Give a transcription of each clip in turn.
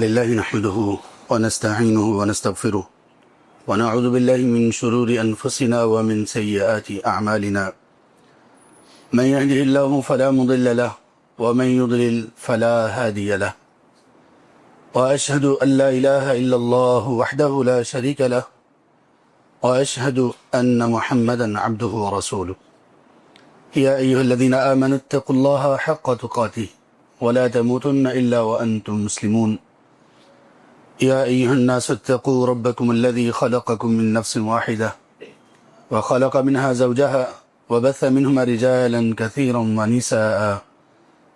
لله نحمده ونستعينه ونستغفره ونعوذ بالله من شرور أنفسنا ومن سيئات أعمالنا من يهده الله فلا مضل له ومن يضلل فلا هادي له وأشهد أن لا إله إلا الله وحده لا شريك له وأشهد أن محمدا عبده ورسوله يا أيها الذين آمنوا اتقوا الله حق تقاته ولا تموتن إلا وأنتم مسلمون يا أيها الناس اتقوا ربكم الذي خلقكم من نفس واحدة وخلق منها زوجها وبث منهما رجالا كثيرا ونساء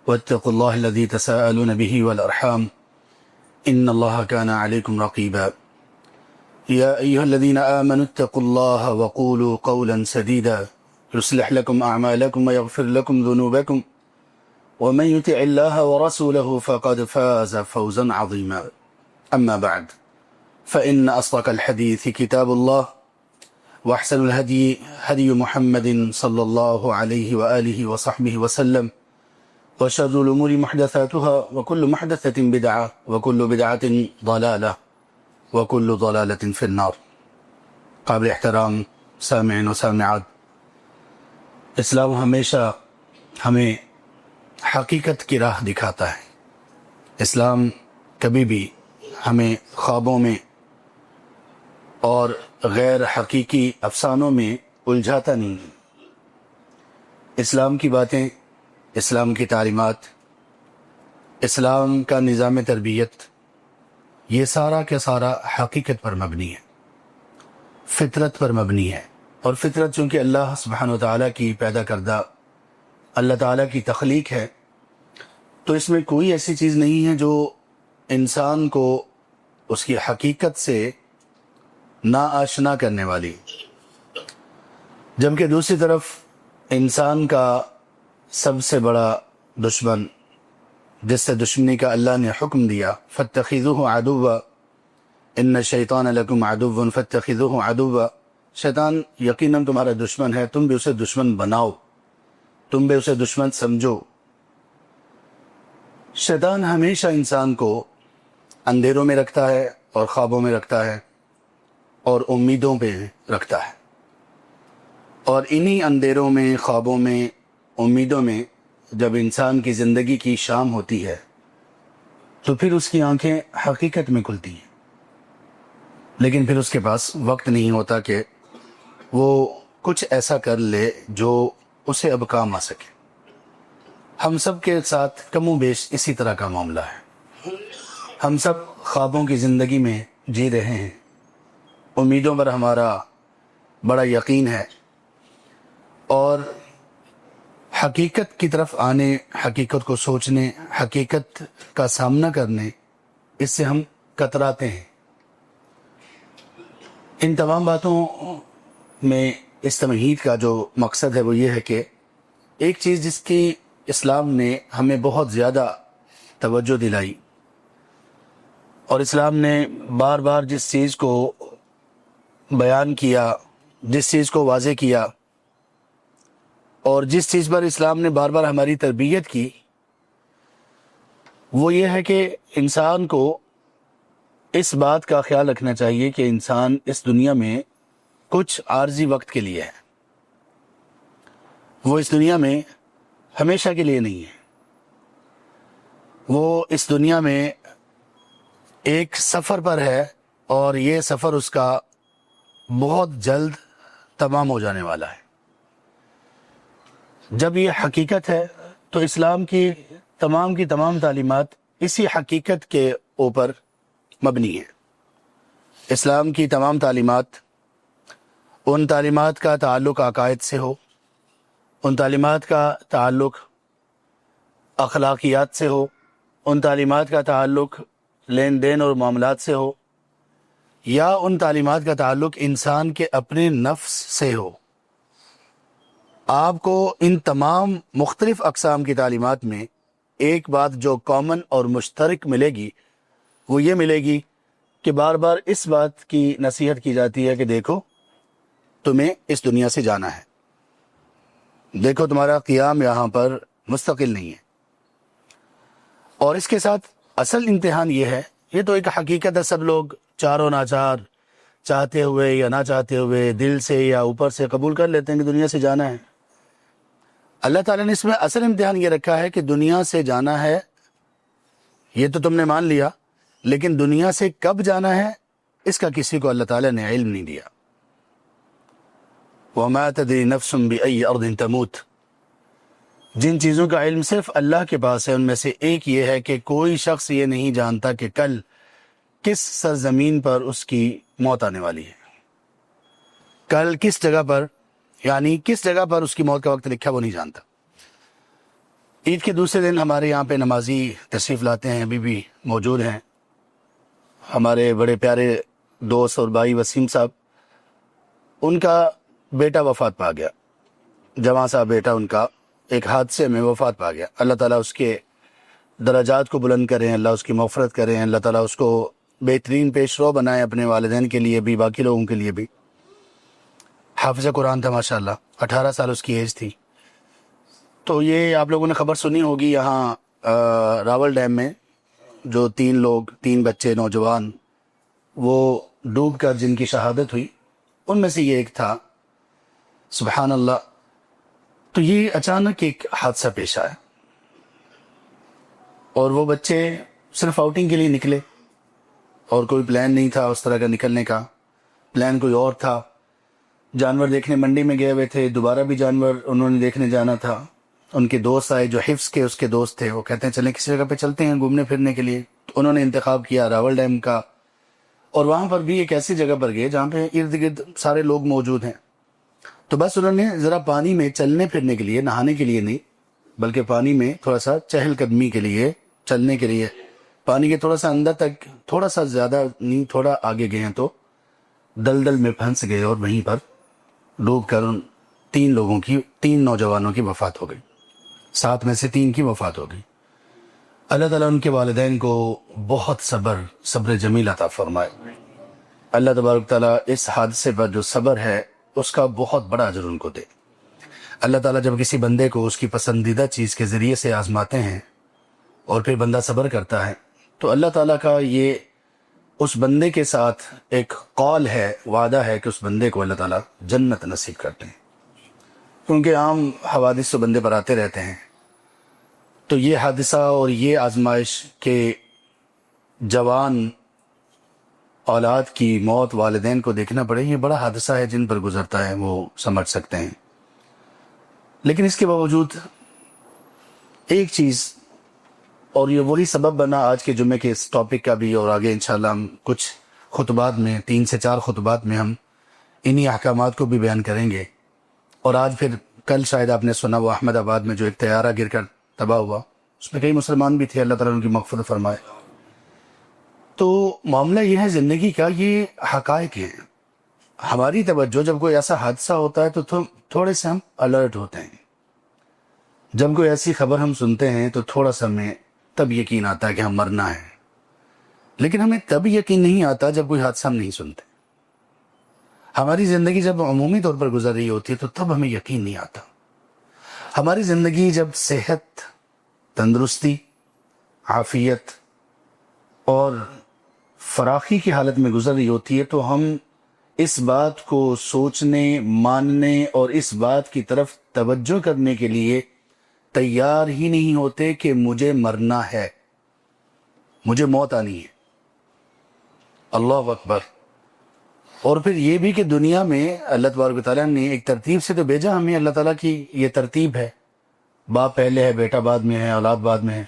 واتقوا الله الذي تساءلون به والأرحام إن الله كان عليكم رقيبا يا أيها الذين آمنوا اتقوا الله وقولوا قولا سديدا يصلح لكم أعمالكم ويغفر لكم ذنوبكم ومن يطع الله ورسوله فقد فاز فوزا عظيما أما بعد فإن أصدق الحديث كتاب الله وأحسن الهدي هدي محمد صلى الله عليه وآله وصحبه وسلم وشر الأمور محدثاتها وكل محدثة بدعة وكل بدعة ضلالة وكل ضلالة في النار. قابل احترام سامعین و سامعات، اسلام ہمیشہ ہمیں حقیقت کی راہ دکھاتا ہے. اسلام کبھی بھی ہمیں خوابوں میں اور غیر حقیقی افسانوں میں الجھاتا نہیں. اسلام کی باتیں، اسلام کی تعلیمات، اسلام کا نظام تربیت، یہ سارا کا سارا حقیقت پر مبنی ہے، فطرت پر مبنی ہے. اور فطرت چونکہ اللہ سبحانہ و تعالیٰ کی پیدا کردہ، اللہ تعالیٰ کی تخلیق ہے، تو اس میں کوئی ایسی چیز نہیں ہے جو انسان کو اس کی حقیقت سے ناآشنا کرنے والی. جبکہ دوسری طرف انسان کا سب سے بڑا دشمن، جس سے دشمنی کا اللہ نے حکم دیا، فاتخذوہ عدوا ان الشیطان لکم عدو فاتخذوہ عدوا، شیطان یقیناً تمہارا دشمن ہے، تم بھی اسے دشمن بناؤ، تم بھی اسے دشمن سمجھو. شیطان ہمیشہ انسان کو اندھیروں میں رکھتا ہے اور خوابوں میں رکھتا ہے اور امیدوں پہ رکھتا ہے. اور انہی اندھیروں میں، خوابوں میں، امیدوں میں جب انسان کی زندگی کی شام ہوتی ہے تو پھر اس کی آنکھیں حقیقت میں کھلتی ہیں، لیکن پھر اس کے پاس وقت نہیں ہوتا کہ وہ کچھ ایسا کر لے جو اسے اب کام آ سکے. ہم سب کے ساتھ کم و بیش اسی طرح کا معاملہ ہے. ہم سب خوابوں کی زندگی میں جی رہے ہیں، امیدوں پر ہمارا بڑا یقین ہے، اور حقیقت کی طرف آنے، حقیقت کو سوچنے، حقیقت کا سامنا کرنے، اس سے ہم کتراتے ہیں. ان تمام باتوں میں اس تمہید کا جو مقصد ہے وہ یہ ہے کہ ایک چیز جس کی اسلام نے ہمیں بہت زیادہ توجہ دلائی، اور اسلام نے بار بار جس چیز کو بیان کیا، جس چیز کو واضح کیا، اور جس چیز پر اسلام نے بار بار ہماری تربیت کی، وہ یہ ہے کہ انسان کو اس بات کا خیال رکھنا چاہیے کہ انسان اس دنیا میں کچھ عارضی وقت کے لیے ہے. وہ اس دنیا میں ہمیشہ کے لیے نہیں ہے. وہ اس دنیا میں ایک سفر پر ہے، اور یہ سفر اس کا بہت جلد تمام ہو جانے والا ہے. جب یہ حقیقت ہے تو اسلام کی تمام تعلیمات اسی حقیقت کے اوپر مبنی ہے. اسلام کی تمام تعلیمات، ان تعلیمات کا تعلق عقائد سے ہو، ان تعلیمات کا تعلق اخلاقیات سے ہو، ان تعلیمات کا تعلق لین دین اور معاملات سے ہو، یا ان تعلیمات کا تعلق انسان کے اپنے نفس سے ہو، آپ کو ان تمام مختلف اقسام کی تعلیمات میں ایک بات جو کامن اور مشترک ملے گی، وہ یہ ملے گی کہ بار بار اس بات کی نصیحت کی جاتی ہے کہ دیکھو تمہیں اس دنیا سے جانا ہے، دیکھو تمہارا قیام یہاں پر مستقل نہیں ہے. اور اس کے ساتھ اصل امتحان یہ ہے یہ تو ایک حقیقت ہے، سب لوگ چاروں ناچار چاہتے ہوئے یا نہ چاہتے ہوئے دل سے یا اوپر سے قبول کر لیتے ہیں کہ دنیا سے جانا ہے۔ اللہ تعالیٰ نے اس میں اصل امتحان یہ رکھا ہے کہ دنیا سے جانا ہے، یہ تو تم نے مان لیا، لیکن دنیا سے کب جانا ہے اس کا کسی کو اللہ تعالیٰ نے علم نہیں دیا۔ وَمَا تَدْرِي نَفْسٌ بِأَيِّ أَرْضٍ تَمُوتُ، جن چیزوں کا علم صرف اللہ کے پاس ہے ان میں سے ایک یہ ہے کہ کوئی شخص یہ نہیں جانتا کہ کل کس سرزمین پر اس کی موت آنے والی ہے، کل کس جگہ پر، یعنی کس جگہ پر اس کی موت کا وقت لکھا وہ نہیں جانتا۔ عید کے دوسرے دن ہمارے یہاں پہ نمازی تشریف لاتے ہیں، ابھی بھی موجود ہیں، ہمارے بڑے پیارے دوست اور بھائی وسیم صاحب، ان کا بیٹا وفات پا گیا، جواں صاحب بیٹا ان کا ایک حادثے میں وفات پا گیا۔ اللہ تعالیٰ اس کے درجات کو بلند کریں، اللہ اس کی مغفرت کریں، اللہ تعالیٰ اس کو بہترین پیش رو بنائے اپنے والدین کے لیے بھی، باقی لوگوں کے لیے بھی۔ حافظ قرآن تھا ماشاءاللہ، 18 سال اس کی ایج تھی۔ تو یہ آپ لوگوں نے خبر سنی ہوگی، یہاں راول ڈیم میں جو 3 بچے نوجوان وہ ڈوب کر جن کی شہادت ہوئی، ان میں سے یہ ایک تھا، سبحان اللہ۔ تو یہ اچانک ایک حادثہ پیش آیا اور وہ بچے صرف آؤٹنگ کے لیے نکلے اور کوئی پلان نہیں تھا اس طرح کا نکلنے کا، پلان کوئی اور تھا۔ جانور دیکھنے منڈی میں گئے ہوئے تھے، دوبارہ بھی جانور انہوں نے دیکھنے جانا تھا۔ ان کے دوست آئے جو حفظ کے اس کے دوست تھے، وہ کہتے ہیں چلیں کسی جگہ پہ چلتے ہیں گھومنے پھرنے کے لیے۔ تو انہوں نے انتخاب کیا راول ڈیم کا، اور وہاں پر بھی ایک ایسی جگہ پر گئے جہاں پہ ارد گرد سارے لوگ موجود ہیں۔ تو بس انہوں نے ذرا پانی میں چلنے پھرنے کے لیے، نہانے کے لیے نہیں بلکہ پانی میں تھوڑا سا چہل قدمی کے لیے، چلنے کے لیے، پانی کے تھوڑا سا اندر تک، تھوڑا سا زیادہ نہیں تھوڑا آگے گئے ہیں تو دلدل میں پھنس گئے اور وہیں پر ڈوب کر ان 3 نوجوانوں کی وفات ہو گئی، 7 میں سے 3 کی وفات ہو گئی۔ اللہ تعالیٰ ان کے والدین کو بہت صبر جمیل عطا فرمائے۔ اللہ تبارک تعالیٰ اس حادثے پر جو صبر ہے اس کا بہت بڑا اجر ان کو دے۔ اللہ تعالیٰ جب کسی بندے کو اس کی پسندیدہ چیز کے ذریعے سے آزماتے ہیں اور پھر بندہ صبر کرتا ہے تو اللہ تعالیٰ کا یہ اس بندے کے ساتھ ایک قول ہے، وعدہ ہے کہ اس بندے کو اللہ تعالیٰ جنت نصیب کرتے ہیں، کیونکہ عام حوادث تو بندے پر آتے رہتے ہیں۔ تو یہ حادثہ اور یہ آزمائش کہ جوان اولاد کی موت والدین کو دیکھنا پڑے، یہ بڑا حادثہ ہے، جن پر گزرتا ہے وہ سمجھ سکتے ہیں۔ لیکن اس کے باوجود ایک چیز، اور یہ وہی سبب بنا آج کے جمعے کے اس ٹاپک کا بھی، اور آگے انشاءاللہ ہم کچھ خطبات میں 3 سے 4 خطبات میں ہم انہی احکامات کو بھی بیان کریں گے۔ اور آج پھر کل شاید آپ نے سنا وہ احمد آباد میں جو ایک طیارہ گر کر تباہ ہوا، اس میں کئی مسلمان بھی تھے، اللہ تعالیٰ ان کی مغفرت فرمائے۔ تو معاملہ یہ ہے زندگی کا، یہ حقائق ہیں۔ ہماری توجہ جب کوئی ایسا حادثہ ہوتا ہے تو تھوڑے سے ہم الرٹ ہوتے ہیں، جب کوئی ایسی خبر ہم سنتے ہیں تو تھوڑا سا ہمیں تب یقین آتا ہے کہ ہم مرنا ہے، لیکن ہمیں تب یقین نہیں آتا جب کوئی حادثہ ہم نہیں سنتے۔ ہماری زندگی جب عمومی طور پر گزر رہی ہوتی ہے تو تب ہمیں یقین نہیں آتا۔ ہماری زندگی جب صحت، تندرستی، عافیت اور فراخی کی حالت میں گزر رہی ہوتی ہے تو ہم اس بات کو سوچنے، ماننے اور اس بات کی طرف توجہ کرنے کے لیے تیار ہی نہیں ہوتے کہ مجھے مرنا ہے، مجھے موت آنی ہے۔ اللہ اکبر۔ اور پھر یہ بھی کہ دنیا میں اللہ تبارک و تعالیٰ نے ایک ترتیب سے تو بھیجا ہمیں، اللہ تعالیٰ کی یہ ترتیب ہے، باپ پہلے ہے، بیٹا بعد میں ہے، اولاد بعد میں ہے،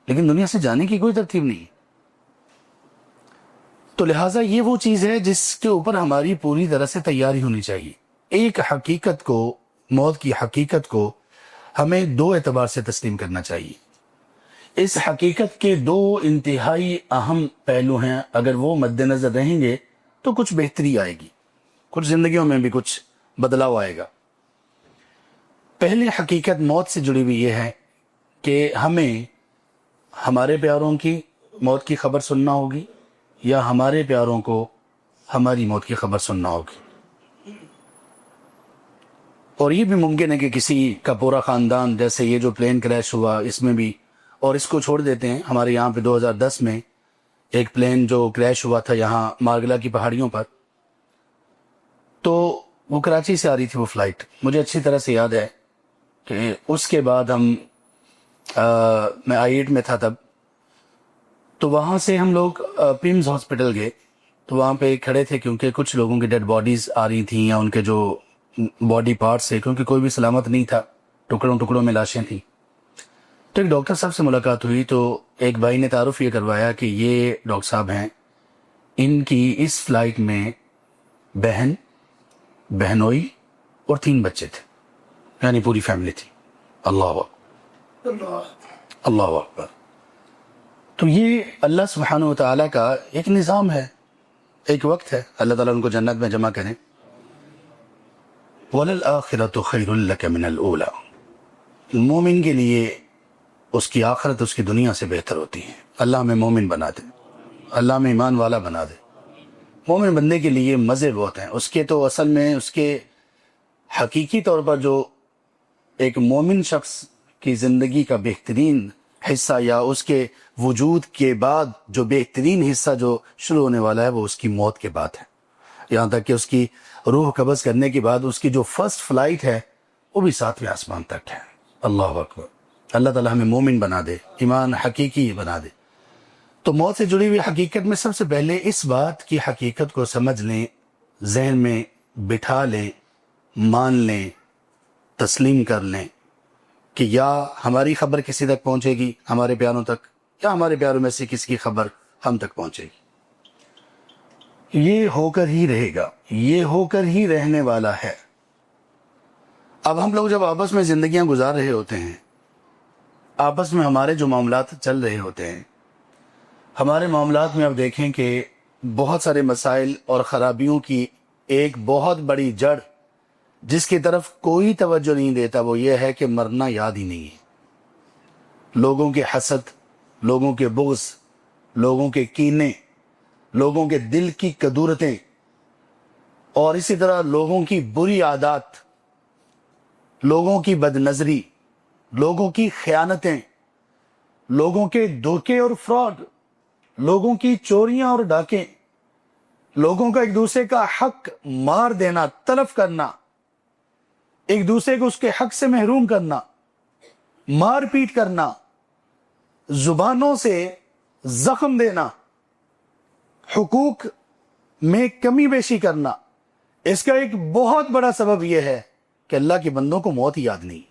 لیکن دنیا سے جانے کی کوئی ترتیب نہیں۔ تو لہٰذا یہ وہ چیز ہے جس کے اوپر ہماری پوری طرح سے تیاری ہونی چاہیے۔ ایک حقیقت کو، موت کی حقیقت کو ہمیں 2 اعتبار سے تسلیم کرنا چاہیے۔ اس حقیقت کے 2 انتہائی اہم پہلو ہیں، اگر وہ مد نظر رہیں گے تو کچھ بہتری آئے گی، کچھ زندگیوں میں بھی کچھ بدلاؤ آئے گا۔ پہلی حقیقت موت سے جڑی ہوئی یہ ہے کہ ہمیں ہمارے پیاروں کی موت کی خبر سننا ہوگی یا ہمارے پیاروں کو ہماری موت کی خبر سننا ہوگی۔ اور یہ بھی ممکن ہے کہ کسی کا پورا خاندان، جیسے یہ جو پلین کریش ہوا اس میں بھی، اور اس کو چھوڑ دیتے ہیں، ہمارے یہاں پہ 2010 میں ایک پلین جو کریش ہوا تھا یہاں مارگلا کی پہاڑیوں پر، تو وہ کراچی سے آ رہی تھی وہ فلائٹ. مجھے اچھی طرح سے یاد ہے کہ اس کے بعد میں I-8 میں تھا تب، تو وہاں سے ہم لوگ پیمز ہاسپٹل گئے. تو وہاں پہ کھڑے تھے کیونکہ کچھ لوگوں کی ڈیڈ باڈیز آ رہی تھیں، یا ان کے جو باڈی پارٹس تھے، کیونکہ کوئی بھی سلامت نہیں تھا، ٹکڑوں ٹکڑوں میں لاشیں تھیں. تو ایک ڈاکٹر صاحب سے ملاقات ہوئی، تو ایک بھائی نے تعارف یہ کروایا کہ یہ ڈاکٹر صاحب ہیں، ان کی اس فلائٹ میں بہن، بہنوئی اور 3 بچے تھے، یعنی پوری فیملی تھی. اللہ اکبر، اللہ اکبر. تو یہ اللہ سبحانہ و تعالیٰ کا ایک نظام ہے، ایک وقت ہے. اللہ تعالیٰ ان کو جنت میں جمع کریں. وَلَلْآخِرَةُ خَيْرٌ لَكَ مِنَ الْأُولَى. مومن کے لیے اس کی آخرت اس کی دنیا سے بہتر ہوتی ہے. اللہ ہمیں مومن بنا دے، اللہ ہمیں ایمان والا بنا دے. مومن بندے کے لیے مزے بہت ہیں. اس کے تو اصل میں اس کے حقیقی طور پر جو ایک مومن شخص کی زندگی کا بہترین حصہ، یا اس کے وجود کے بعد جو بہترین حصہ جو شروع ہونے والا ہے، وہ اس کی موت کے بعد ہے. یہاں تک کہ اس کی روح قبض کرنے کے بعد اس کی جو فرسٹ فلائٹ ہے وہ بھی 7ویں آسمان تک ہے. اللہ اکبر. اللہ تعالیٰ ہمیں مومن بنا دے، ایمان حقیقی بنا دے. تو موت سے جڑی ہوئی حقیقت میں سب سے پہلے اس بات کی حقیقت کو سمجھ لیں، ذہن میں بٹھا لیں، مان لیں، تسلیم کر لیں کہ یا ہماری خبر کسی تک پہنچے گی، ہمارے پیاروں تک، یا ہمارے پیاروں میں سے کسی کی خبر ہم تک پہنچے گی. یہ ہو کر ہی رہے گا، یہ ہو کر ہی رہنے والا ہے. اب ہم لوگ جب آپس میں زندگیاں گزار رہے ہوتے ہیں، آپس میں ہمارے جو معاملات چل رہے ہوتے ہیں، ہمارے معاملات میں اب دیکھیں کہ بہت سارے مسائل اور خرابیوں کی ایک بہت بڑی جڑ جس کی طرف کوئی توجہ نہیں دیتا، وہ یہ ہے کہ مرنا یاد ہی نہیں ہے. لوگوں کے حسد، لوگوں کے بغض، لوگوں کے کینے، لوگوں کے دل کی کدورتیں، اور اسی طرح لوگوں کی بری عادات، لوگوں کی بد نظری، لوگوں کی خیانتیں، لوگوں کے دھوکے اور فراڈ، لوگوں کی چوریاں اور ڈاکے، لوگوں کا ایک دوسرے کا حق مار دینا، تلف کرنا، ایک دوسرے کو اس کے حق سے محروم کرنا، مار پیٹ کرنا، زبانوں سے زخم دینا، حقوق میں کمی بیشی کرنا. اس کا ایک بہت بڑا سبب یہ ہے کہ اللہ کے بندوں کو موت ہی یاد نہیں.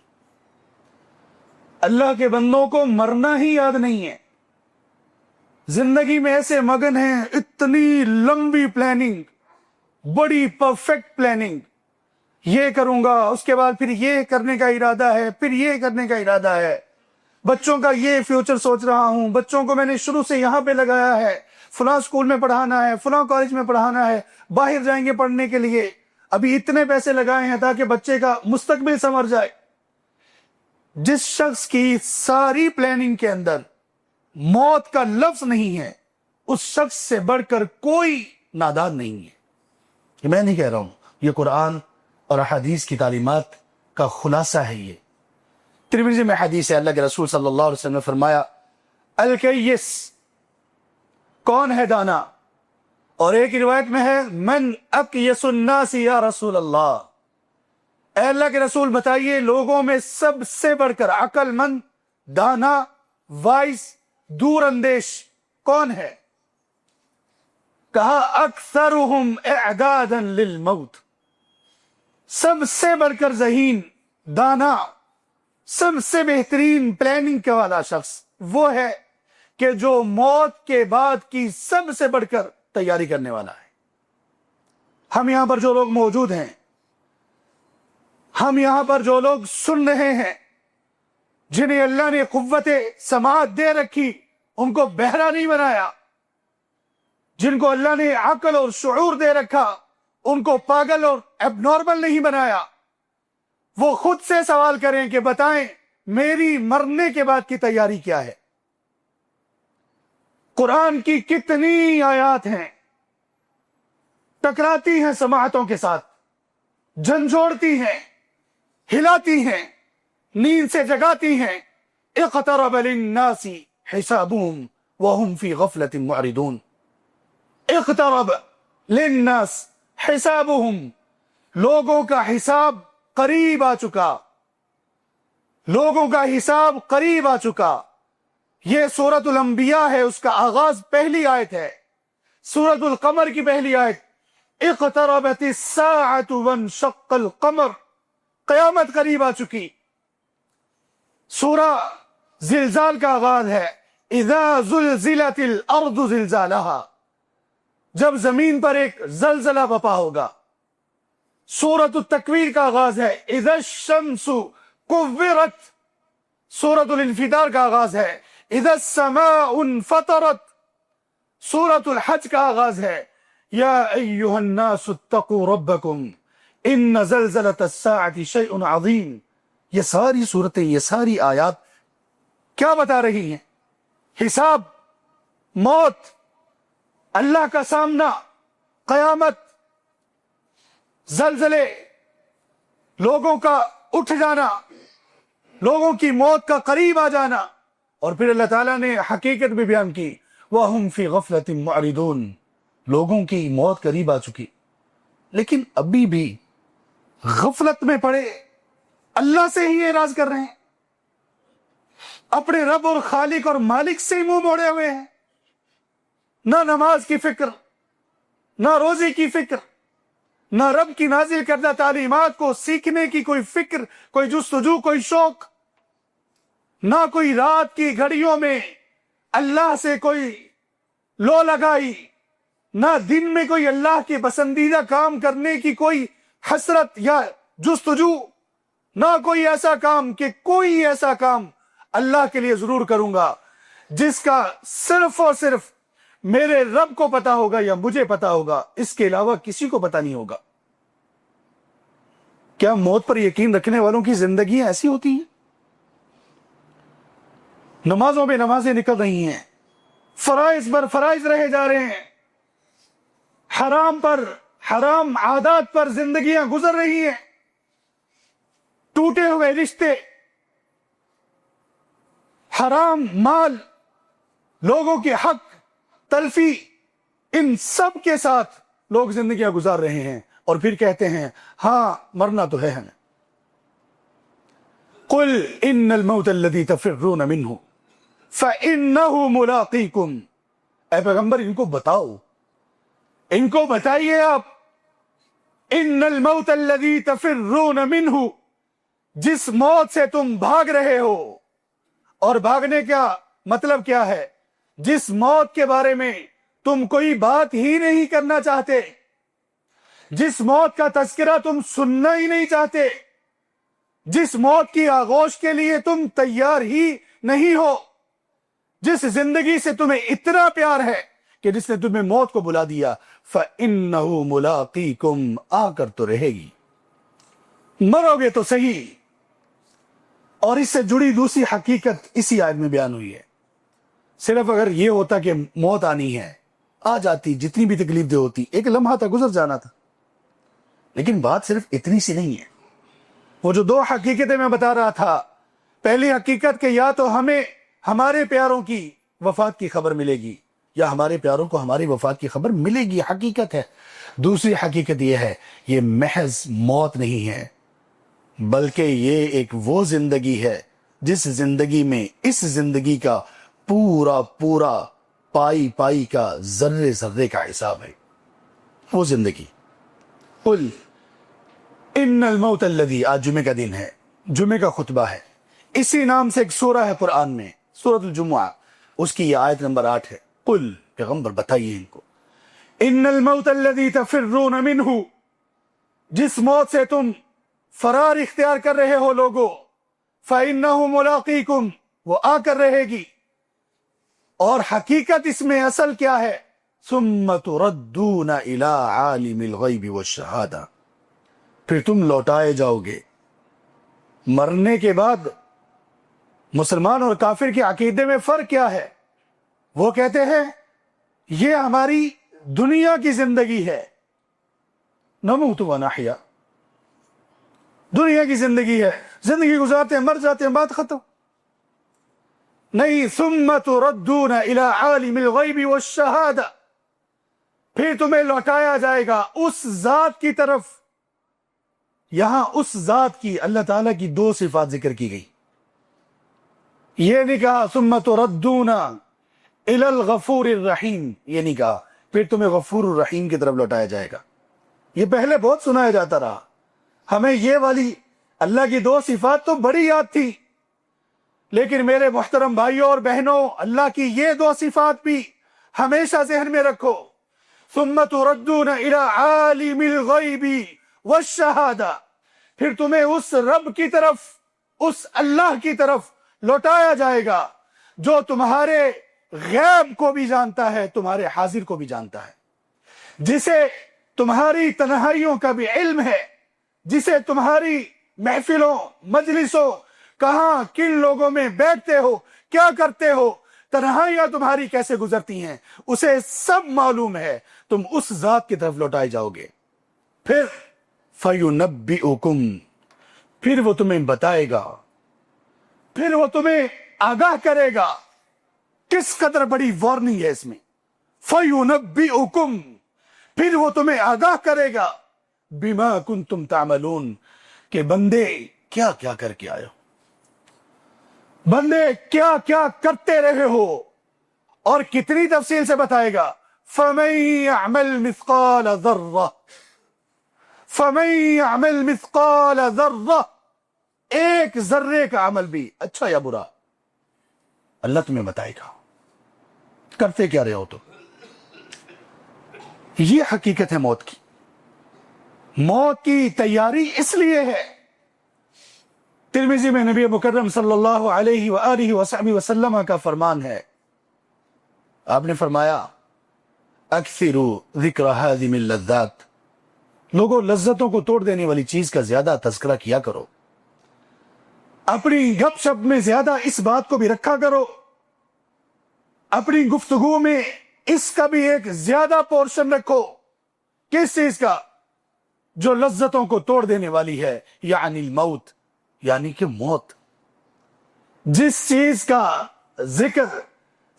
اللہ کے بندوں کو مرنا ہی یاد نہیں ہے. زندگی میں ایسے مگن ہیں، اتنی لمبی پلاننگ، بڑی پرفیکٹ پلاننگ، یہ کروں گا، اس کے بعد پھر یہ کرنے کا ارادہ ہے، پھر یہ کرنے کا ارادہ ہے، بچوں کا یہ فیوچر سوچ رہا ہوں، بچوں کو میں نے شروع سے یہاں پہ لگایا ہے، فلاں اسکول میں پڑھانا ہے، فلاں کالج میں پڑھانا ہے، باہر جائیں گے پڑھنے کے لیے، ابھی اتنے پیسے لگائے ہیں تاکہ بچے کا مستقبل سنور جائے. جس شخص کی ساری پلاننگ کے اندر موت کا لفظ نہیں ہے، اس شخص سے بڑھ کر کوئی نادان نہیں ہے. یہ میں نہیں کہہ رہا ہوں، یہ قرآن اور احادیث کی تعلیمات کا خلاصہ ہے. یہ ترمذی میں حدیث ہے، اللہ کے رسول صلی اللہ علیہ وسلم نے فرمایا، الکیس، کون ہے دانا؟ اور ایک روایت میں ہے، من اکیس الناس یا رسول اللہ. اے اللہ کے رسول بتائیے لوگوں میں سب سے بڑھ کر عقل مند، دانا، وائس، دور اندیش کون ہے؟ کہا اکثرہم اعدادا للموت. سب سے بڑھ کر ذہین، دانا، سب سے بہترین پلاننگ کا والا شخص وہ ہے کہ جو موت کے بعد کی سب سے بڑھ کر تیاری کرنے والا ہے. ہم یہاں پر جو لوگ موجود ہیں، ہم یہاں پر جو لوگ سن رہے ہیں، جنہیں اللہ نے قوت سماعت دے رکھی، ان کو بہرا نہیں بنایا، جن کو اللہ نے عقل اور شعور دے رکھا، ان کو پاگل اور ایب نارمل نہیں بنایا. وہ خود سے سوال کریں کہ بتائیں میری مرنے کے بعد کی تیاری کیا ہے. قرآن کی کتنی آیات ہیں، ٹکراتی ہیں سماعتوں کے ساتھ، جھنجھوڑتی ہیں، ہلاتی ہیں، نیند سے جگاتی ہیں. اقترب للناس حسابهم وهم في غفلة معرضون اقترب للناس حسابهم، لوگوں کا حساب قریب آ چکا، لوگوں کا حساب قریب آ چکا۔ یہ سورۃ الانبیاء ہے، اس کا آغاز پہلی آیت ہے، سورۃ القمر کی پہلی آیت، اقتربت الساعة وانشق القمر، قیامت قریب آ چکی۔ سورہ زلزال کا آغاز ہے، اذا زلزلت الارض زلزالها، جب زمین پر ایک زلزلہ بپا ہوگا۔ سورۃ التکویر کا آغاز ہے، اذا الشمس کورت۔ سورۃ الانفطار کا آغاز ہے، اذا السماء انفطرت۔ سورۃ الحج کا آغاز ہے، یا ایھا الناس اتقوا ربکم ان زلزلۃ الساعۃ شیء عظیم۔ یہ ساری صورتیں، یہ ساری آیات کیا بتا رہی ہیں؟ حساب، موت، اللہ کا سامنا، قیامت، زلزلے، لوگوں کا اٹھ جانا، لوگوں کی موت کا قریب آ جانا۔ اور پھر اللہ تعالیٰ نے حقیقت بھی بیان کی، وَهُمْ فِي غَفْلَةٍ مُعْرِضُونَ، لوگوں کی موت قریب آ چکی، لیکن ابھی بھی غفلت میں پڑے اللہ سے ہی اعراض کر رہے ہیں، اپنے رب اور خالق اور مالک سے ہی منہ موڑے ہوئے ہیں۔ نہ نماز کی فکر، نہ روزے کی فکر، نہ رب کی نازل کردہ تعلیمات کو سیکھنے کی کوئی فکر، کوئی جستجو، کوئی شوق، نہ کوئی رات کی گھڑیوں میں اللہ سے کوئی لو لگائی، نہ دن میں کوئی اللہ کے پسندیدہ کام کرنے کی کوئی حسرت یا جستجو، نہ کوئی ایسا کام کہ کوئی ایسا کام اللہ کے لیے ضرور کروں گا جس کا صرف اور صرف میرے رب کو پتا ہوگا یا مجھے پتا ہوگا، اس کے علاوہ کسی کو پتا نہیں ہوگا۔ کیا موت پر یقین رکھنے والوں کی زندگیاں ایسی ہوتی ہیں؟ نمازوں پہ نمازیں نکل رہی ہیں، فرائض پر فرائض رہے جا رہے ہیں، حرام پر حرام عادات پر زندگیاں گزر رہی ہیں، ٹوٹے ہوئے رشتے، حرام مال، لوگوں کے حق تلفی، ان سب کے ساتھ لوگ زندگیاں گزار رہے ہیں، اور پھر کہتے ہیں ہاں مرنا تو ہے ہمیں۔ قل ان الموت الذي تفرون منه فانه ملاقيكم، اے پیغمبر ان کو بتاؤ، ان کو بتائیے آپ، ان الموت الذي تفرون منه، جس موت سے تم بھاگ رہے ہو، اور بھاگنے کا مطلب کیا ہے؟ جس موت کے بارے میں تم کوئی بات ہی نہیں کرنا چاہتے، جس موت کا تذکرہ تم سننا ہی نہیں چاہتے، جس موت کی آغوش کے لیے تم تیار ہی نہیں ہو، جس زندگی سے تمہیں اتنا پیار ہے کہ جس نے تمہیں موت کو بلا دیا، فَإِنَّهُ مُلَاقِيكُمْ، آ کر تو رہے گی، مرو گے تو صحیح۔ اور اس سے جڑی دوسری حقیقت اسی آیت میں بیان ہوئی ہے۔ صرف اگر یہ ہوتا کہ موت آنی ہے، آ جاتی، جتنی بھی تکلیف دہ ہوتی، ایک لمحہ تھا، گزر جانا تھا، لیکن بات صرف اتنی سی نہیں ہے۔ وہ جو دو حقیقتیں میں بتا رہا تھا، پہلی حقیقت کہ یا تو ہمیں ہمارے پیاروں کی وفات کی خبر ملے گی، یا ہمارے پیاروں کو ہماری وفات کی خبر ملے گی، حقیقت ہے۔ دوسری حقیقت یہ ہے، یہ محض موت نہیں ہے، بلکہ یہ ایک وہ زندگی ہے جس زندگی میں اس زندگی کا پورا پورا پائی پائی کا ذرے ذرے کا حساب ہے، وہ زندگی۔ قل ان الموت الذی، آج جمعہ کا دن ہے، جمعہ کا خطبہ ہے، اسی نام سے ایک سورہ ہے قرآن میں، سورۃ الجمعہ، اس کی یہ آیت نمبر 8 ہے۔ قل، پیغمبر بتائیے ان کو، ان الموت الذی تفرون منہ، جس موت سے تم فرار اختیار کر رہے ہو لوگو، فَإِنَّهُ مُلَاقِيكُمْ، وہ آ کر رہے گی۔ اور حقیقت اس میں اصل کیا ہے؟ ثُمَّ تُرَدُّونَ إِلَىٰ عَالِمِ الْغَيْبِ وَالشَّهَادَةِ، پھر تم لوٹائے جاؤ گے۔ مرنے کے بعد مسلمان اور کافر کے عقیدے میں فرق کیا ہے؟ وہ کہتے ہیں یہ ہماری دنیا کی زندگی ہے، نموت ونحیا، دنیا کی زندگی ہے، زندگی گزارتے ہیں، مر جاتے ہیں، بات ختم۔ نہیں، ثم تردون الی عالم الغیب والشہادہ، پھر تمہیں لوٹایا جائے گا اس ذات کی طرف. یہاں اس ذات کی اللہ تعالیٰ کی دو صفات ذکر کی گئی. یہ نہیں کہا ثم تردون الی الغفور الرحیم، یہ نہیں کہا پھر تمہیں غفور الرحیم کی طرف لوٹایا جائے گا. یہ پہلے بہت سنایا جاتا رہا. ہمیں یہ والی اللہ کی دو صفات تو بڑی یاد تھی، لیکن میرے محترم بھائیوں اور بہنوں، اللہ کی یہ دو صفات بھی ہمیشہ ذہن میں رکھو. ثم تردون الی عالم الغیب والشہادہ، پھر تمہیں اس رب کی طرف، اس اللہ کی طرف لوٹایا جائے گا جو تمہارے غیب کو بھی جانتا ہے، تمہارے حاضر کو بھی جانتا ہے، جسے تمہاری تنہائیوں کا بھی علم ہے، جسے تمہاری محفلوں، مجلسوں، کہاں کن لوگوں میں بیٹھتے ہو، کیا کرتے ہو، تنہائیاں تمہاری کیسے گزرتی ہیں، اسے سب معلوم ہے. تم اس ذات کی طرف لوٹائے جاؤ گے. پھر فَيُنَبِّئُكُمْ، پھر وہ تمہیں بتائے گا، پھر وہ تمہیں آگاہ کرے گا. کس قدر بڑی وارننگ ہے اس میں. فَيُنَبِّئُكُمْ، پھر وہ تمہیں آگاہ کرے گا بِمَا كُنْتُمْ تَعْمَلُونَ، کہ بندے کیا کیا کر کے آئے ہو، بندے کیا کیا کرتے رہے ہو، اور کتنی تفصیل سے بتائے گا. فَمَن يَعْمَلْ مِثْقَالَ ذَرَّةٍ، فَمَن يَعْمَلْ مِثْقَالَ ذَرَّةٍ، ایک ذرے کا عمل بھی اچھا یا برا اللہ تمہیں بتائے گا. کرتے کیا رہے ہو تو. یہ حقیقت ہے موت کی. موت کی تیاری اس لیے ہے. ترمذی میں نبی مکرم صلی اللہ علیہ وآلہ وصحبہ وسلم کا فرمان ہے، آپ نے فرمایا اکثروا ذکر ہاضم اللذات، لوگوں لذتوں کو توڑ دینے والی چیز کا زیادہ تذکرہ کیا کرو. اپنی گپ شپ میں زیادہ اس بات کو بھی رکھا کرو، اپنی گفتگو میں اس کا بھی ایک زیادہ پورشن رکھو. کس چیز کا؟ جو لذتوں کو توڑ دینے والی ہے، یعنی الموت، یعنی کہ موت. جس چیز کا ذکر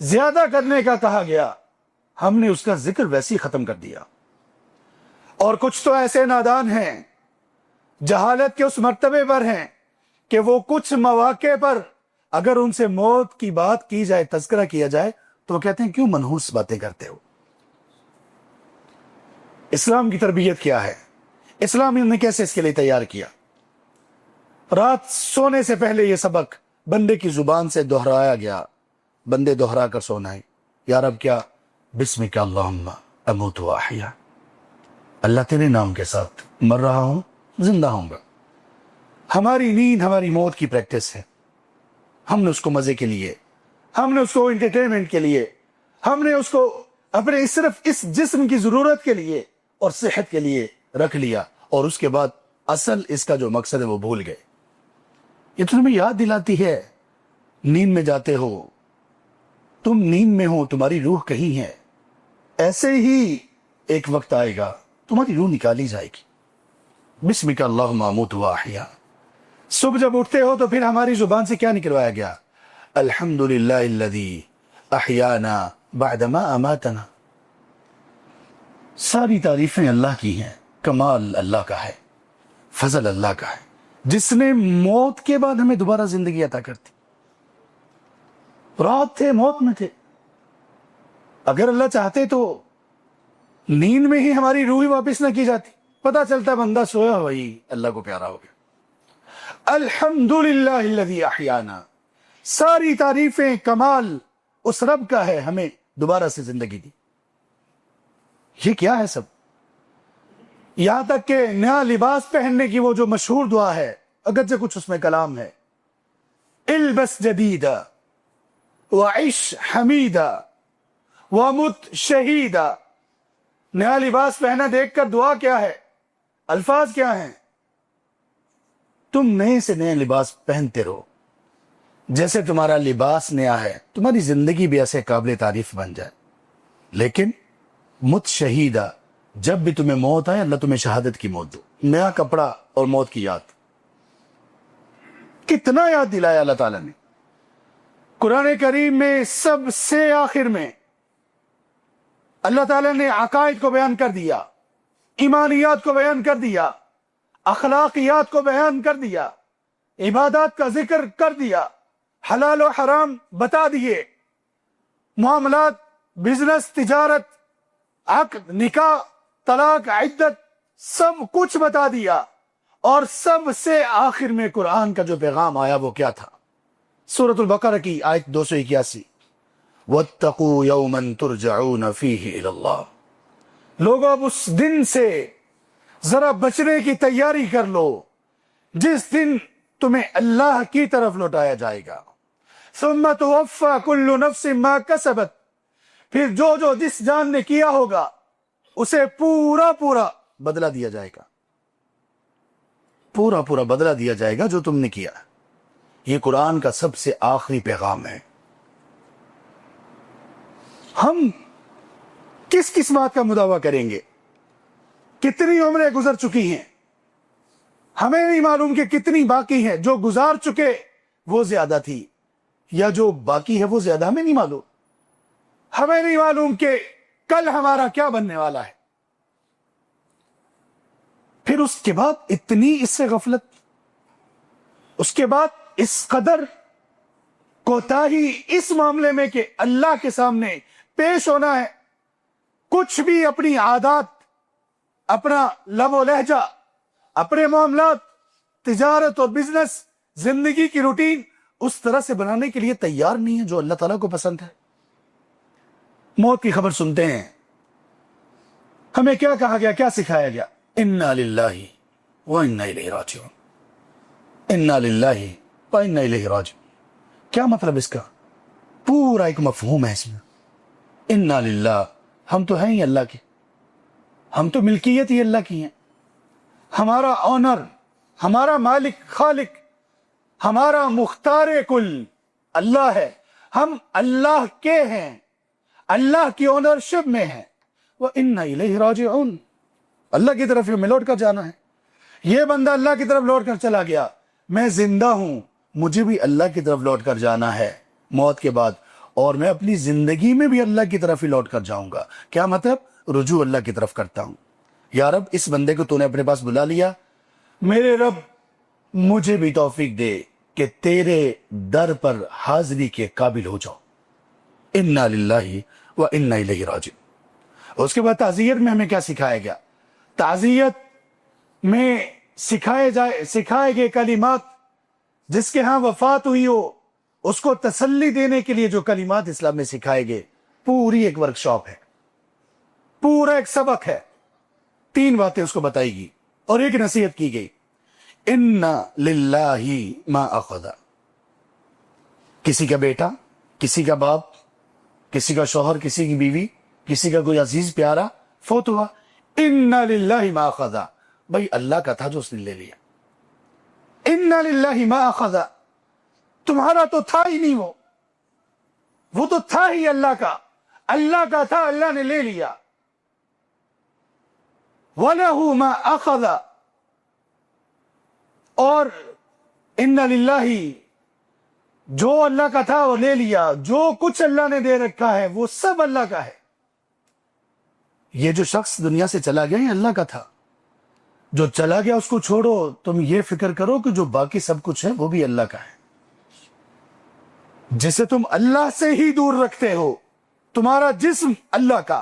زیادہ کرنے کا کہا گیا، ہم نے اس کا ذکر ویسے ہی ختم کر دیا. اور کچھ تو ایسے نادان ہیں، جہالت کے اس مرتبے پر ہیں کہ وہ کچھ مواقع پر اگر ان سے موت کی بات کی جائے، تذکرہ کیا جائے، تو وہ کہتے ہیں کیوں منحوس باتیں کرتے ہو. اسلام کی تربیت کیا ہے؟ اسلام نے کیسے اس کے لیے تیار کیا؟ رات سونے سے پہلے یہ سبق بندے کی زبان سے دہرایا گیا. بندے دہرا کر سونا ہے. یا رب، کیا؟ بسمک اللہم اموت و احیا، اللہ تیرے نام کے ساتھ مر رہا ہوں، زندہ ہوں گا. ہماری نیند ہماری موت کی پریکٹس ہے. ہم نے اس کو مزے کے لیے، ہم نے اس کو انٹرٹینمنٹ کے لیے، ہم نے اس کو اپنے صرف اس جسم کی ضرورت کے لیے اور صحت کے لیے رکھ لیا، اور اس کے بعد اصل اس کا جو مقصد ہے وہ بھول گئے. یہ تو تمہیں یاد دلاتی ہے. نیند میں جاتے ہو، تم نیند میں ہو، تمہاری روح کہیں ہے. ایسے ہی ایک وقت آئے گا تمہاری روح نکالی جائے گی. بسمک اللہم اموت و احیا. صبح جب اٹھتے ہو تو پھر ہماری زبان سے کیا نکلوایا گیا؟ الحمدللہ الذی احیانا بعدما اماتنا. ساری تعریفیں اللہ کی ہیں، کمال اللہ کا ہے، فضل اللہ کا ہے، جس نے موت کے بعد ہمیں دوبارہ زندگی عطا کرتی. رات تھے، موت میں تھے. اگر اللہ چاہتے تو نیند میں ہی ہماری روح واپس نہ کی جاتی. پتہ چلتا بندہ سویا وہی اللہ کو پیارا ہو گیا. الحمدللہ الذی احیانا، ساری تعریفیں، کمال اس رب کا ہے، ہمیں دوبارہ سے زندگی دی. یہ کیا ہے سب؟ یہاں تک کہ نیا لباس پہننے کی وہ جو مشہور دعا ہے، اگرچہ کچھ اس میں کلام ہے، البس جدیدا وعش حمیدا ومت شہیدا. نیا لباس پہنا دیکھ کر دعا کیا ہے، الفاظ کیا ہیں؟ تم نئے سے نئے لباس پہنتے رہو. جیسے تمہارا لباس نیا ہے، تمہاری زندگی بھی ایسے قابل تعریف بن جائے. لیکن مت شہیدہ، جب بھی تمہیں موت آئے اللہ تمہیں شہادت کی موت دو. نیا کپڑا اور موت کی یاد. کتنا یاد دلایا اللہ تعالیٰ نے. قرآن کریم میں سب سے آخر میں اللہ تعالیٰ نے عقائد کو بیان کر دیا، ایمانیات کو بیان کر دیا، اخلاقیات کو بیان کر دیا، عبادات کا ذکر کر دیا، حلال و حرام بتا دیے، معاملات، بزنس، تجارت، عقد، نکاح، طلاق، عدت، سب کچھ بتا دیا۔ اور سب سے آخر میں قرآن کا جو پیغام آیا وہ کیا تھا؟ سورۃ البقرہ کی آیت 281، وَاتَّقُوا يَوْمًا تُرْجَعُونَ فِيهِ إِلَى اللَّهِ، لوگوں اب اس دن سے ذرا بچنے کی تیاری کر لو جس دن تمہیں اللہ کی طرف لوٹایا جائے گا۔ ثُمَّ تُوَفَّى كُلُّ نَفْسٍ مَا كَسَبَتْ، پھر جو جس جان نے کیا ہوگا اسے پورا بدلہ دیا جائے گا، پورا بدلہ دیا جائے گا جو تم نے کیا۔ یہ قرآن کا سب سے آخری پیغام ہے۔ ہم کس بات کا مداوع کریں گے؟ کتنی عمریں گزر چکی ہیں، ہمیں نہیں معلوم کہ کتنی باقی ہیں۔ جو گزار چکے وہ زیادہ تھی، یا جو باقی ہے وہ زیادہ، ہمیں نہیں معلوم۔ ہمیں نہیں معلوم کہ کل ہمارا کیا بننے والا ہے۔ پھر اس کے بعد اتنی اس سے غفلت، اس کے بعد اس قدر کوتاہی اس معاملے میں کہ اللہ کے سامنے پیش ہونا ہے، کچھ بھی اپنی عادات، اپنا لب و لہجہ، اپنے معاملات، تجارت اور بزنس، زندگی کی روٹین اس طرح سے بنانے کے لیے تیار نہیں ہے جو اللہ تعالیٰ کو پسند ہے۔ موت کی خبر سنتے ہیں، ہمیں کیا کہا گیا، کیا سکھایا گیا؟ انا للہ وانا الیہ راجعون، انا للہ وانا الیہ راجعون۔ کیا مطلب اس کا؟ پورا ایک مفہوم ہے اس میں۔ انا للہ، ہم تو ہیں ہی اللہ کے، ہم تو ملکیت ہی اللہ کی ہیں، ہمارا آنر، ہمارا مالک، خالق، ہمارا مختار کل اللہ ہے، ہم اللہ کے ہیں، اللہ کی آنرشپ میں ہیں۔ وَإِنَّا إِلَيْهِ رَاجِعُونَ، اللہ کی طرف ہمیں لوٹ کر جانا ہے۔ یہ بندہ اللہ کی طرف لوٹ کر چلا گیا، میں زندہ ہوں، مجھے بھی اللہ کی طرف لوٹ کر جانا ہے موت کے بعد، اور میں اپنی زندگی میں بھی اللہ کی طرف ہی لوٹ کر جاؤں گا۔ کیا مطلب؟ رجوع اللہ کی طرف کرتا ہوں۔ یا رب، اس بندے کو تو نے اپنے پاس بلا لیا، میرے رب مجھے بھی توفیق دے کہ تیرے در پر حاضری کے قابل ہو جاؤ۔ انا للہ وانا الیہ راجعون۔ اس کے بعد تعزیت میں ہمیں کیا سکھایا گیا؟ تعزیت میں سکھائے گئے کلمات، جس کے ہاں وفات ہوئی ہو اس کو تسلی دینے کے لیے جو کلمات اسلام میں سکھائے گئے، پوری ایک ورکشاپ ہے، پورا ایک سبق ہے۔ 3 باتیں اس کو بتائی گی اور ایک نصیحت کی گئی۔ اِنَّ لِلَّهِ مَا أَخَذَ، کسی کا بیٹا، کسی کا باپ، کسی کا شوہر، کسی کی بیوی، کسی کا کوئی عزیز پیارا فوت ہوا، اِنَّ لِلَّهِ مَا أَخَذَ، بھائی اللہ کا تھا جو اس نے لے لیا۔ اِنَّ لِلَّهِ مَا أَخَذَ، تمہارا تو تھا ہی نہیں، وہ تو تھا ہی اللہ کا تھا، اللہ نے لے لیا۔ وَلَهُ مَا أَخَذَ، اور اِنَّ لِلَّهِ، جو اللہ کا تھا وہ لے لیا، جو کچھ اللہ نے دے رکھا ہے وہ سب اللہ کا ہے۔ یہ جو شخص دنیا سے چلا گیا یہ اللہ کا تھا، جو چلا گیا اس کو چھوڑو، تم یہ فکر کرو کہ جو باقی سب کچھ ہے وہ بھی اللہ کا ہے۔ جسے تم اللہ سے ہی دور رکھتے ہو، تمہارا جسم اللہ کا،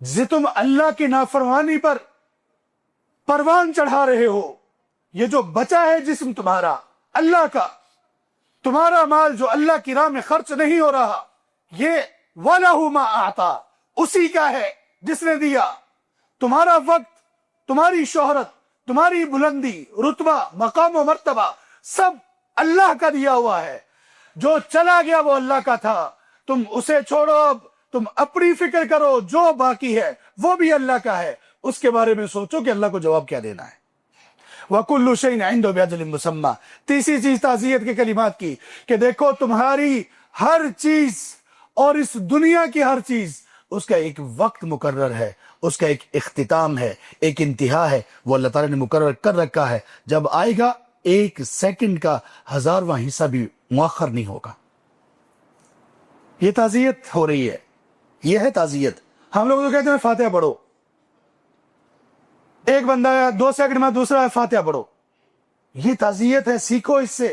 جسے تم اللہ کی نافرمانی پر پروان چڑھا رہے ہو، یہ جو بچا ہے جسم تمہارا اللہ کا، تمہارا مال جو اللہ کی راہ میں خرچ نہیں ہو رہا، یہ وَلَهُ مَا أَعْطَى، اسی کا ہے جس نے دیا۔ تمہارا وقت، تمہاری شہرت، تمہاری بلندی، رتبہ، مقام و مرتبہ سب اللہ کا دیا ہوا ہے۔ جو چلا گیا وہ اللہ کا تھا، تم اسے چھوڑو، اب تم اپنی فکر کرو، جو باقی ہے وہ بھی اللہ کا ہے، اس کے بارے میں سوچو کہ اللہ کو جواب کیا دینا ہے۔ وَكُلُّ شَيْءٍ عِندَهُ بِأَجَلٍ مُّسَمًّى، تیسری چیز تعزیت کے کلمات کی کہ دیکھو تمہاری ہر چیز اور اس دنیا کی ہر چیز، اس کا ایک وقت مقرر ہے، اس کا ایک اختتام ہے، ایک انتہا ہے، وہ اللہ تعالیٰ نے مقرر کر رکھا ہے۔ جب آئے گا 1 سیکنڈ کا 1000واں حصہ بھی مؤخر نہیں ہوگا۔ یہ تعزیت ہو رہی ہے، یہ ہے تعزیت. ہم لوگ تو کہتے ہیں فاتحہ پڑھو، ایک بندہ 2 سیکنڈ میں دوسرا ہے فاتحہ پڑھو. یہ تعزیت ہے، سیکھو اس سے.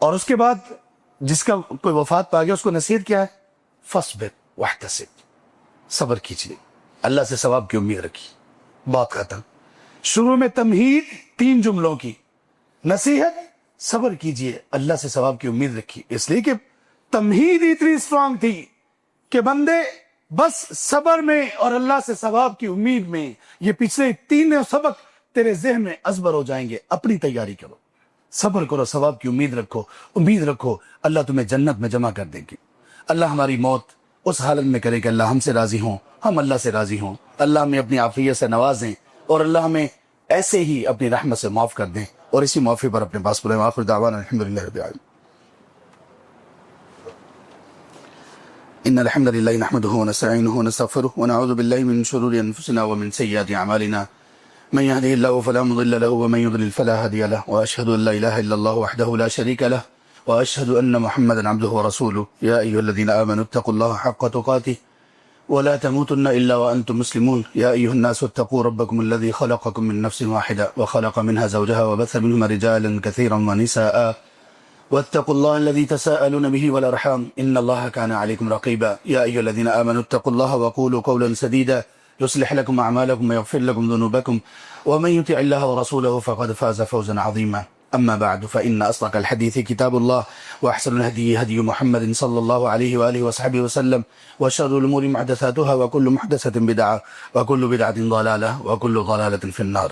اور اس کے بعد جس کا کوئی وفات پا گیا اس کو نصیحت کیا ہے؟ فاصبر واحتسب، صبر کیجیے، اللہ سے ثواب کی امید رکھی. بات ختم. شروع میں تمہید 3 جملوں کی، نصیحت، صبر کیجیے، اللہ سے ثواب کی امید رکھی. اس لیے کہ تمہید اتنی اسٹرانگ تھی کہ بندے بس صبر میں اور اللہ سے ثواب کی امید میں، یہ پچھلے 3 سبق تیرے ذہن میں ازبر ہو جائیں گے. اپنی تیاری کرو، صبر کرو، ثواب کی امید رکھو، امید رکھو اللہ تمہیں جنت میں جمع کر دے گی. اللہ ہماری موت اس حالت میں کرے کہ اللہ ہم سے راضی ہوں، ہم اللہ سے راضی ہوں. اللہ ہمیں اپنی عافیت سے نوازیں اور اللہ ہمیں ایسے ہی اپنی رحمت سے معاف کر دیں. اور اسی معافی پر اپنے پاس بلائیں. آخر دعوانا الحمدللہ رب العالمین. ان الحمد لله نحمده ونستعينه ونستغفره ونعوذ بالله من شرور انفسنا ومن سيئات اعمالنا. من يهده الله فلا مضل له ومن يضلل فلا هادي له، واشهد ان لا اله الا الله وحده لا شريك له، واشهد ان محمدا عبده ورسوله. يا ايها الذين امنوا اتقوا الله حق تقاته ولا تموتن الا وانتم مسلمون. يا ايها الناس اتقوا ربكم الذي خلقكم من نفس واحده وخلق منها زوجها وبث منهما رجالا كثيرا ونساء، واتقوا الله الذي تساءلون به والارحام ان الله كان عليكم رقيبا. يا ايها الذين امنوا اتقوا الله وقولوا قولا سديدا يصلح لكم اعمالكم ويغفر لكم ذنوبكم ومن يطع الله ورسوله فقد فاز فوزا عظيما. اما بعد فان اصدق الحديث كتاب الله واحسن الهدي هدي محمد صلى الله عليه واله وصحبه وسلم وشر الامور محدثاتها وكل محدثة بدعة وكل بدعة ضلالة وكل ضلالة في النار.